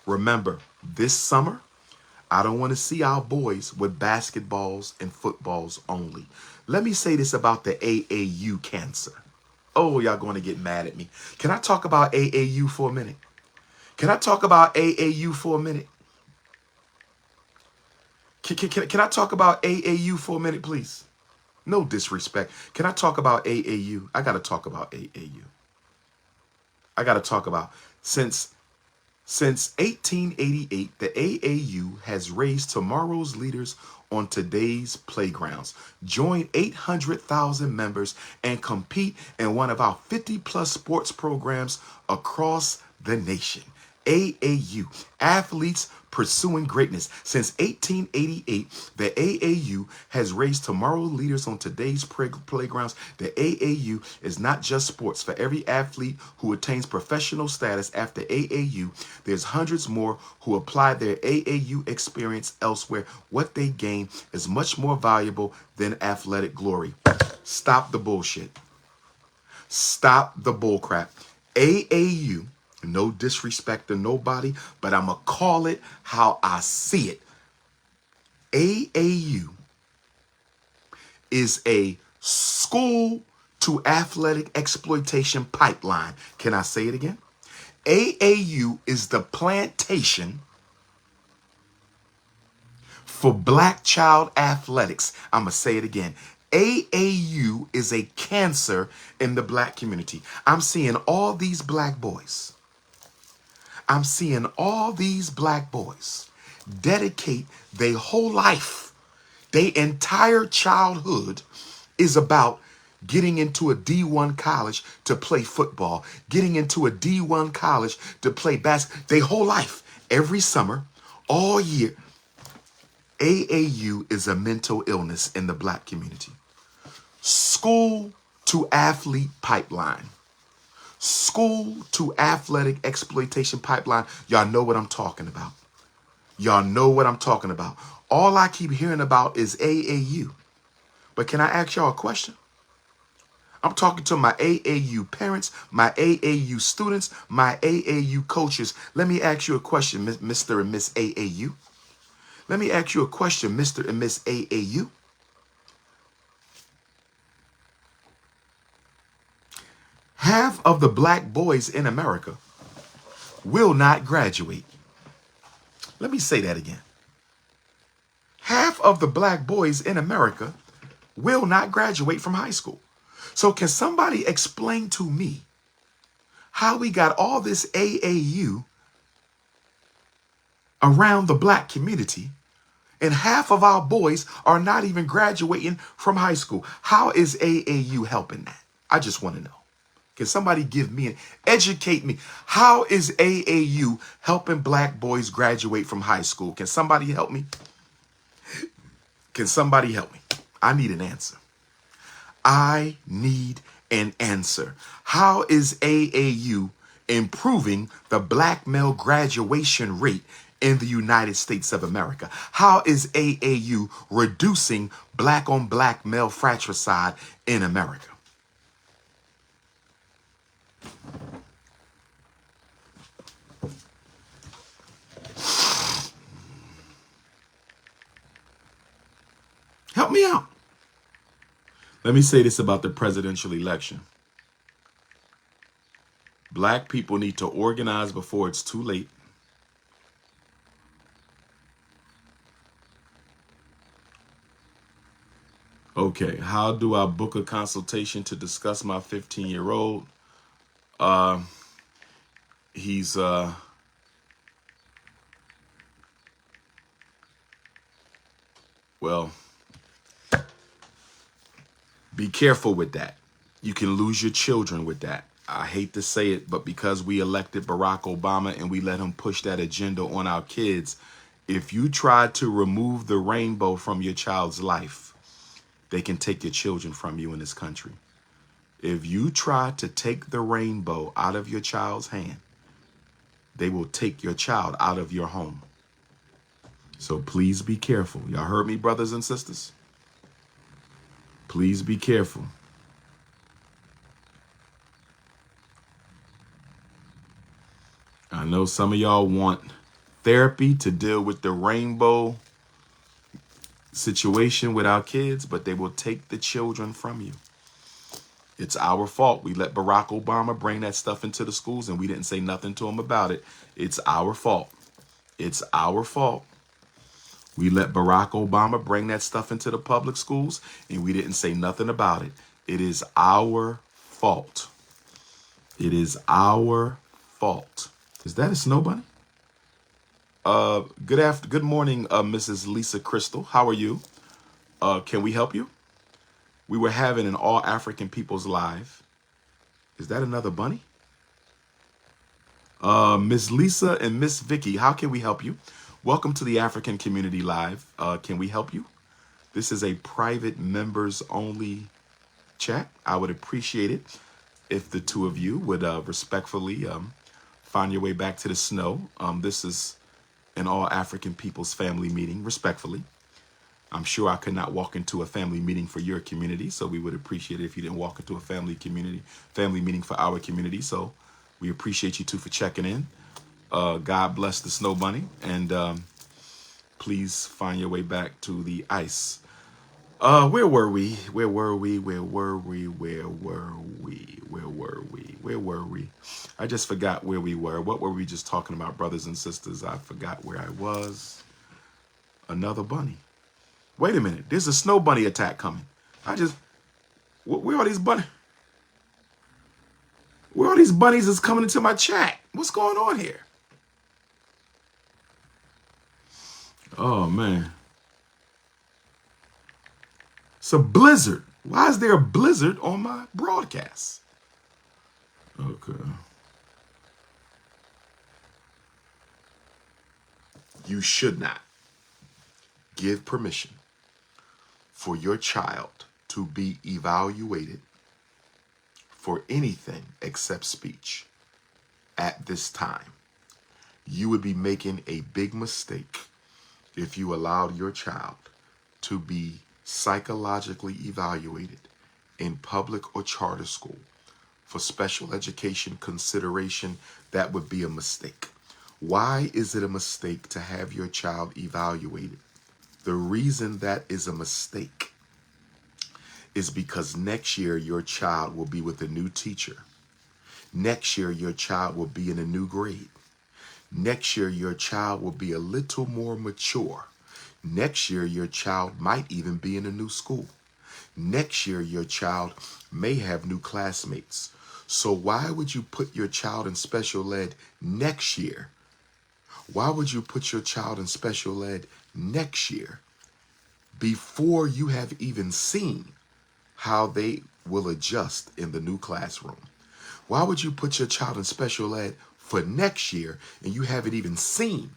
Remember, this summer, I don't want to see our boys with basketballs and footballs only. Let me say this about the AAU cancer. Oh, y'all going to get mad at me. Can I talk about AAU for a minute? Can I talk about AAU for a minute? Can I talk about AAU for a minute, please? No disrespect. Can I talk about AAU? I got to talk about AAU. I got to talk about since 1888, the AAU has raised tomorrow's leaders on today's playgrounds. Join 800,000 members and compete in one of our 50+ sports programs across the nation. AAU, athletes pursuing greatness. Since 1888, the AAU has raised tomorrow's leaders on today's playgrounds. The AAU is not just sports. For every athlete who attains professional status after AAU, there's hundreds more who apply their AAU experience elsewhere. What they gain is much more valuable than athletic glory. Stop the bullshit. Stop the bullcrap. AAU, no disrespect to nobody, but I'm going to call it how I see it. AAU is a school to athletic exploitation pipeline. Can I say it again? AAU is the plantation for black child athletics. I'm going to say it again. AAU is a cancer in the black community. I'm seeing all these black boys. I'm seeing all these black boys dedicate their whole life, their entire childhood is about getting into a D1 college to play football, getting into a D1 college to play basketball. Their whole life, every summer, all year. AAU is a mental illness in the black community. School to athlete pipeline. School to athletic exploitation pipeline. Y'all know what I'm talking about. Y'all know what I'm talking about. All I keep hearing about is AAU. But can I ask y'all a question? I'm talking to my AAU parents, my AAU students, my AAU coaches. Let me ask you a question, Mr. and Miss AAU. Let me ask you a question, Mr. and Miss AAU. Half of the black boys in America will not graduate. Let me say that again. Half of the black boys in America will not graduate from high school. So can somebody explain to me how we got all this AAU around the black community and half of our boys are not even graduating from high school? How is AAU helping that? I just want to know. Can somebody give me and educate me? How is AAU helping black boys graduate from high school? Can somebody help me? Can somebody help me? I need an answer. I need an answer. How is AAU improving the black male graduation rate in the United States of America? How is AAU reducing black on black male fratricide in America? Help me out. Let me say this about the presidential election. Black people need to organize before it's too late. Okay, how do I book a consultation to discuss my 15-year-old? He's well, be careful with that. You can lose your children with that. I hate to say it, but because we elected Barack Obama and we let him push that agenda on our kids, if you try to remove the rainbow from your child's life, they can take your children from you in this country. If you try to take the rainbow out of your child's hand, they will take your child out of your home. So please be careful. Y'all heard me, brothers and sisters? Please be careful. I know some of y'all want therapy to deal with the rainbow situation with our kids, but they will take the children from you. It's our fault. We let Barack Obama bring that stuff into the schools and we didn't say nothing to him about it. It's our fault. It's our fault. We let Barack Obama bring that stuff into the public schools and we didn't say nothing about it. It is our fault. It is our fault. Is that a snow bunny? Good morning, Mrs. Lisa Crystal. How are you? Can we help you? We were having an All African Peoples Live. Is that another bunny? Miss Lisa and Miss Vicky, how can we help you? Welcome to the African Community Live. Can we help you? This is a private members only chat. I would appreciate it if the two of you would respectfully find your way back to the snow. This is an All African Peoples family meeting, respectfully. I'm sure I could not walk into a family meeting for your community, so we would appreciate it if you didn't walk into a family meeting for our community. So we appreciate you two for checking in. God bless the snow bunny, and please find your way back to the ice. Where were we? I just forgot where we were. What were we just talking about, brothers and sisters? I forgot where I was. Another bunny. Wait a minute. There's a snow bunny attack coming. Where are these bunnies? Where are these bunnies that's coming into my chat? What's going on here? Oh, man. It's a blizzard. Why is there a blizzard on my broadcast? Okay. You should not give permission for your child to be evaluated for anything except speech at this time. You would be making a big mistake if you allowed your child to be psychologically evaluated in public or charter school for special education consideration. That would be a mistake. Why is it a mistake to have your child evaluated? The reason that is a mistake is because next year your child will be with a new teacher. Next year your child will be in a new grade. Next year your child will be a little more mature. Next year your child might even be in a new school. Next year your child may have new classmates. So why would you put your child in special ed next year? Why would you put your child in special ed next year before you have even seen how they will adjust in the new classroom? Why would you put your child in special ed for next year and you haven't even seen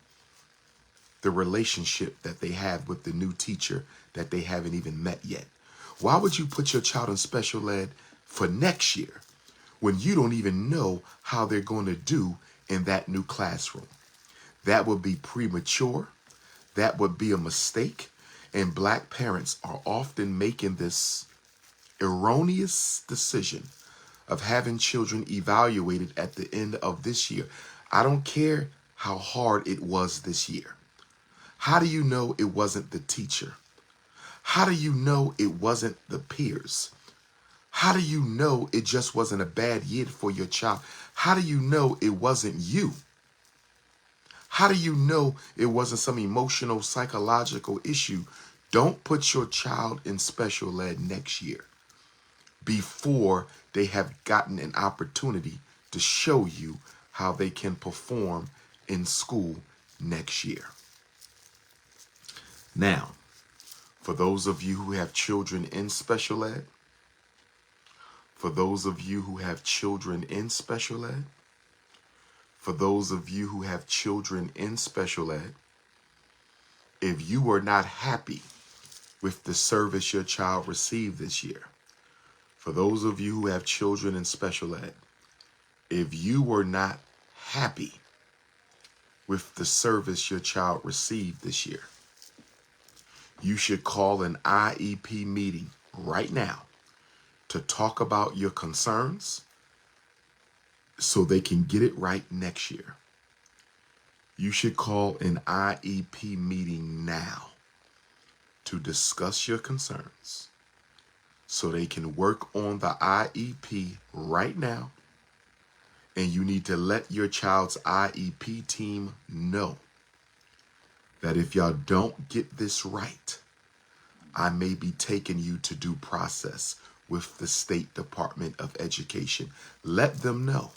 the relationship that they have with the new teacher that they haven't even met yet? Why would you put your child in special ed for next year when you don't even know how they're going to do in that new classroom? That would be premature. That would be a mistake. And Black parents are often making this erroneous decision of having children evaluated at the end of this year. I don't care how hard it was this year. How do you know it wasn't the teacher? How do you know it wasn't the peers? How do you know it just wasn't a bad year for your child? How do you know it wasn't you? How do you know it wasn't some emotional, psychological issue? Don't put your child in special ed next year before they have gotten an opportunity to show you how they can perform in school next year. Now, for those of you who have children in special ed, for those of you who have children in special ed, for those of you who have children in special ed, if you were not happy with the service your child received this year, for those of you who have children in special ed, if you were not happy with the service your child received this year, you should call an IEP meeting right now to talk about your concerns so they can get it right next year. You should call an IEP meeting now to discuss your concerns so they can work on the IEP right now. And you need to let your child's IEP team know that if y'all don't get this right, I may be taking you to due process with the State Department of Education. Let them know.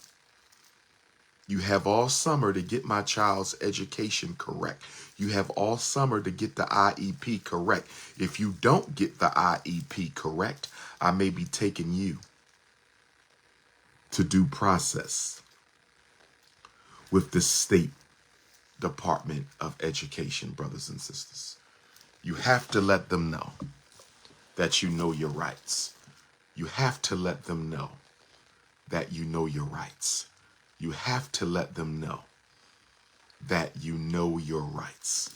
You have all summer to get my child's education correct. You have all summer to get the IEP correct. If you don't get the IEP correct, I may be taking you to due process with the State Department of Education, brothers and sisters. You have to let them know that you know your rights. You have to let them know that you know your rights. You have to let them know that you know your rights.